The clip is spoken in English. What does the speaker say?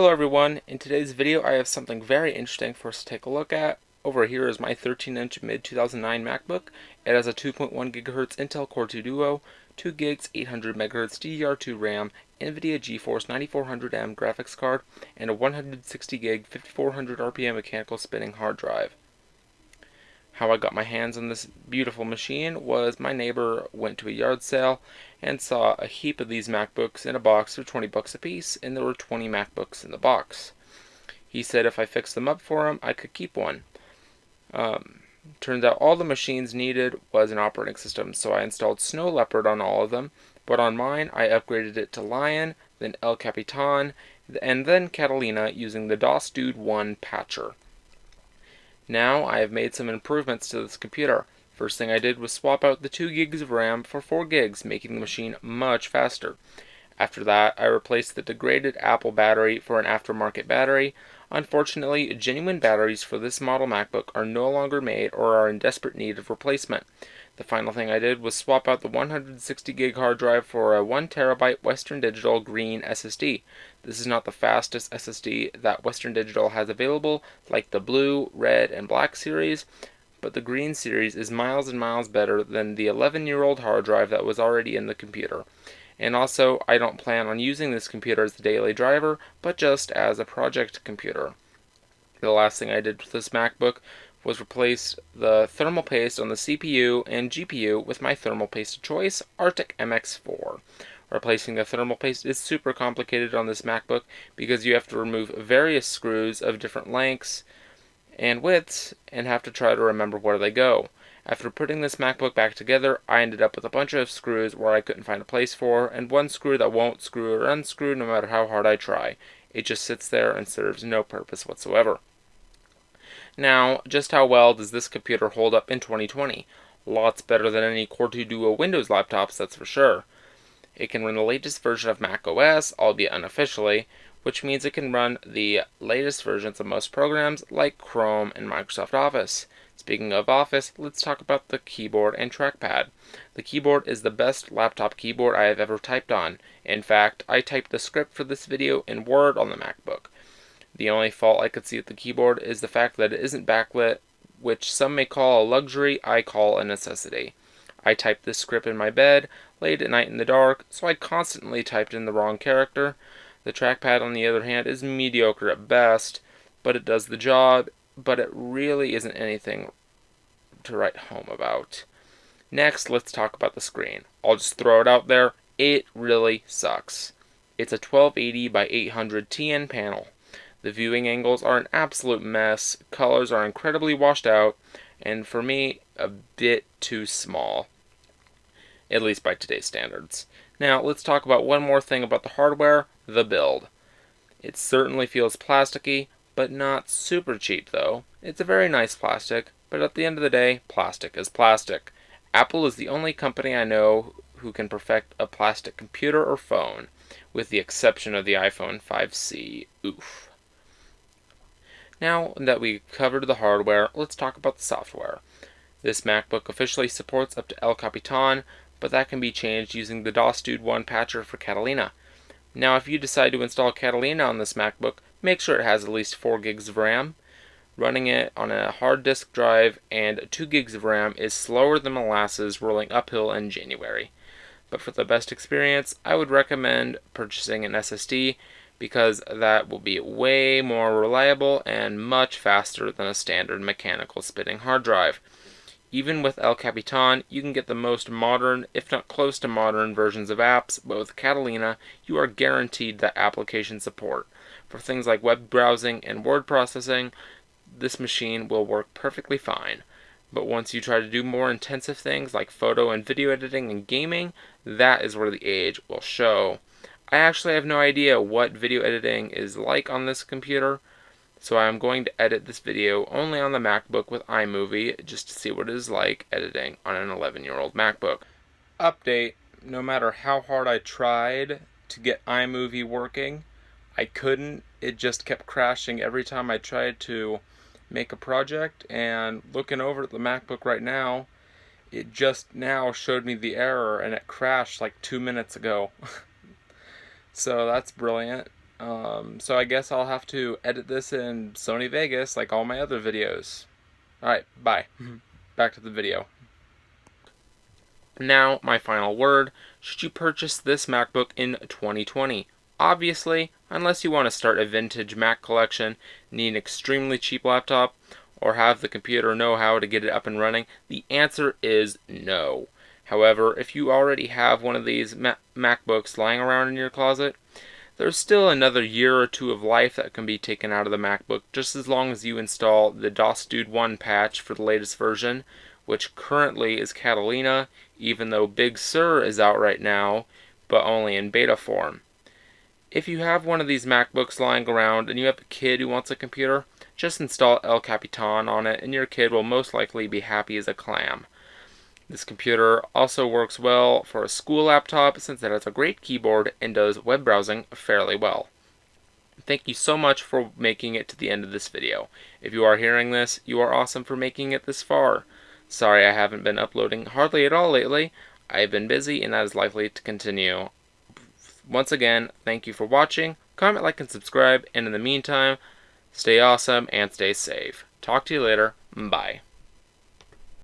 Hello everyone, in today's video I have something very interesting for us to take a look at. Over here is my 13-inch mid-2009 MacBook. It has a 2.1 GHz Intel Core 2 Duo, 2 gigs 800 MHz DDR2 RAM, NVIDIA GeForce 9400M graphics card, and a 160 gig 5400 RPM mechanical spinning hard drive. How I got my hands on this beautiful machine was my neighbor went to a yard sale and saw a heap of these MacBooks in a box for 20 bucks a piece, and there were 20 MacBooks in the box. He said if I fixed them up for him, I could keep one. Turns out all the machines needed was an operating system, so I installed Snow Leopard on all of them, but on mine I upgraded it to Lion, then El Capitan, and then Catalina using the DOS Dude 1 patcher. Now I have made some improvements to this computer. First thing I did was swap out the 2 gigs of RAM for 4 gigs, making the machine much faster. After that, I replaced the degraded Apple battery for an aftermarket battery. Unfortunately, genuine batteries for this model MacBook are no longer made or are in desperate need of replacement. The final thing I did was swap out the 160 gig hard drive for a 1TB Western Digital green SSD. This is not the fastest SSD that Western Digital has available, like the blue, red, and black series, but the green series is miles and miles better than the 11-year-old hard drive that was already in the computer. And also, I don't plan on using this computer as a daily driver, but just as a project computer. The last thing I did with this MacBook was replace the thermal paste on the CPU and GPU with my thermal paste of choice, Arctic MX4. Replacing the thermal paste is super complicated on this MacBook because you have to remove various screws of different lengths and widths and have to try to remember where they go. After putting this MacBook back together, I ended up with a bunch of screws where I couldn't find a place for, and one screw that won't screw or unscrew no matter how hard I try. It just sits there and serves no purpose whatsoever. Now, just how well does this computer hold up in 2020? Lots better than any Core 2 Duo Windows laptops, that's for sure. It can run the latest version of Mac OS, albeit unofficially, which means it can run the latest versions of most programs like Chrome and Microsoft Office. Speaking of Office, let's talk about the keyboard and trackpad. The keyboard is the best laptop keyboard I have ever typed on. In fact, I typed the script for this video in Word on the MacBook. The only fault I could see with the keyboard is the fact that it isn't backlit, which some may call a luxury, I call a necessity. I typed this script in my bed, late at night in the dark, so I constantly typed in the wrong character. The trackpad, on the other hand, is mediocre at best, but it does the job, but it really isn't anything to write home about. Next, let's talk about the screen. I'll just throw it out there, it really sucks. It's a 1280 by 800 TN panel. The viewing angles are an absolute mess, colors are incredibly washed out, and for me, a bit too small. At least by today's standards. Now, let's talk about one more thing about the hardware, the build. It certainly feels plasticky, but not super cheap though. It's a very nice plastic, but at the end of the day, plastic is plastic. Apple is the only company I know who can perfect a plastic computer or phone, with the exception of the iPhone 5C. Oof. Now that we've covered the hardware, let's talk about the software. This MacBook officially supports up to El Capitan, but that can be changed using the DOS Dude 1 patcher for Catalina. Now if you decide to install Catalina on this MacBook, make sure it has at least 4 gigs of RAM. Running it on a hard disk drive and 2 gigs of RAM is slower than molasses rolling uphill in January. But for the best experience, I would recommend purchasing an SSD because that will be way more reliable and much faster than a standard mechanical spinning hard drive. Even with El Capitan, you can get the most modern, if not close to modern, versions of apps, but with Catalina, you are guaranteed that application support. For things like web browsing and word processing, this machine will work perfectly fine. But once you try to do more intensive things like photo and video editing and gaming, that is where the age will show. I actually have no idea what video editing is like on this computer, so I'm going to edit this video only on the MacBook with iMovie just to see what it is like editing on an 11-year-old MacBook. Update: no matter how hard I tried to get iMovie working, I couldn't. It just kept crashing every time I tried to make a project, and looking over at the MacBook right now, it just now showed me the error and it crashed like 2 minutes ago. So that's brilliant. So I guess I'll have to edit this in Sony Vegas like all my other videos. Alright, bye. Back to the video. Now, my final word, should you purchase this MacBook in 2020? Obviously, unless you want to start a vintage Mac collection, need an extremely cheap laptop, or have the computer know-how to get it up and running, the answer is no. However, if you already have one of these MacBooks lying around in your closet, there's still another year or two of life that can be taken out of the MacBook just as long as you install the DOS Dude 1 patch for the latest version, which currently is Catalina, even though Big Sur is out right now, but only in beta form. If you have one of these MacBooks lying around and you have a kid who wants a computer, just install El Capitan on it and your kid will most likely be happy as a clam. This computer also works well for a school laptop since it has a great keyboard and does web browsing fairly well. Thank you so much for making it to the end of this video. If you are hearing this, you are awesome for making it this far. Sorry I haven't been uploading hardly at all lately. I have been busy and that is likely to continue. Once again, thank you for watching. Comment, like, and subscribe. And in the meantime, stay awesome and stay safe. Talk to you later. Bye.